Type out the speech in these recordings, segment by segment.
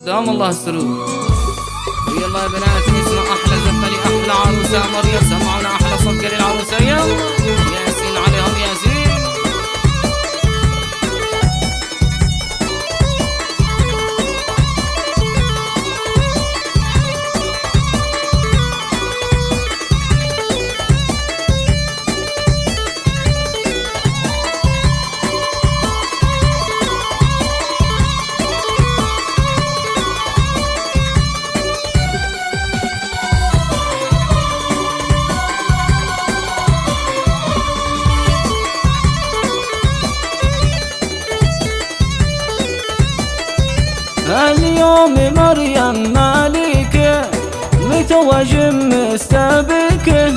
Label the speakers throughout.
Speaker 1: دام الله السرور. يلا يا بنات نسمع احلى زفه لاحلى عروسه مريم، سمعونا احلى صفقه للعروسه. يلا ياسين عليهم ياسين.
Speaker 2: اليوم مريم مالكة متوج مستبكة،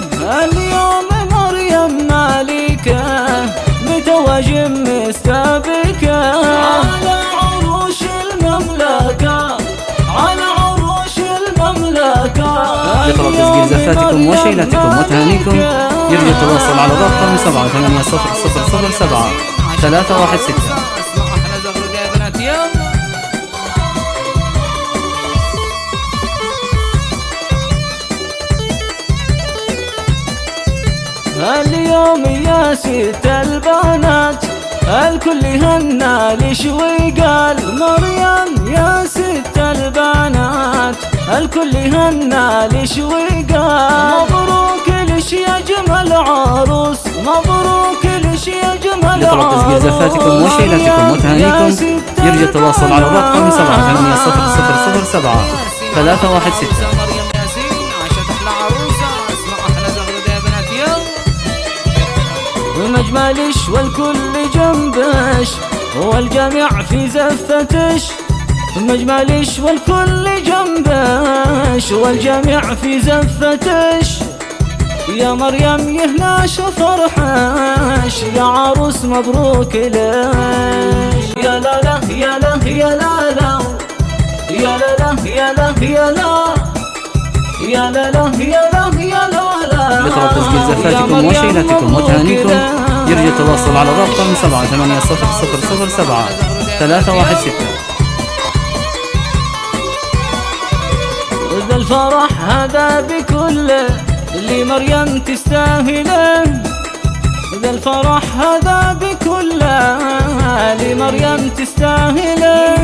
Speaker 2: اليوم مريم مالكة متوج مستبكة، على عروش المملكة على عروش المملكة.
Speaker 3: يطلب تسجيل زفاتكم وشيلاتكم وتهانيكم يرجى التواصل على الرقم 780007 316.
Speaker 1: اسمع احلى زغرده يا بنات. يلا
Speaker 2: اليوم يا ست البنات الكل هنا لشوي قال، مريم يا ست البنات الكل هنا لشوي قال، مبروك لش يا جمل عروس، مبروك لش يا جمل عروس.
Speaker 3: يطلب تسجيل زفاتكم وشيلاتكم وتهانيكم يرجى التواصل على الرقم 780007 316.
Speaker 1: مريم ياسين عاشت احلى عروسه. اسمع احلى زغرده يا بنات. يلا
Speaker 2: ومجملش والكل جنبش والجميع في زفتش، مجملش والكل جنبش والجميع في زفتش، يا مريم يهناش فرحش يا عروس مبروك ليش. يا لا لا يا لا يا لا لا يا لا لا يا لا يا لا يا لا لا يا لا يا لا.
Speaker 3: يطلب تسجيل زفاتكم وشيلاتكم وتهانيكم يرجى التواصل على الرقم 780007 316.
Speaker 2: ذا الفرح هذا بكله اللي مريم تستاهله، ذا الفرح هذا بكله اللي مريم تستاهله،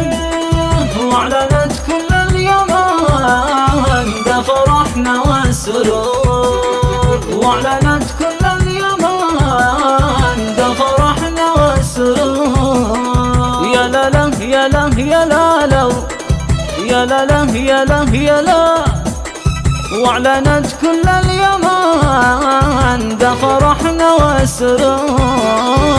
Speaker 2: واعلنت كل اليومان ذا فرحنا والسرور، واعلنت كل اليومان ذا فرحنا والسرور. يا لا لا يا لا يا لا لا يا لا لا يا لا يا لا، واعلنت كل اليمان ذا فرحنا والسرور.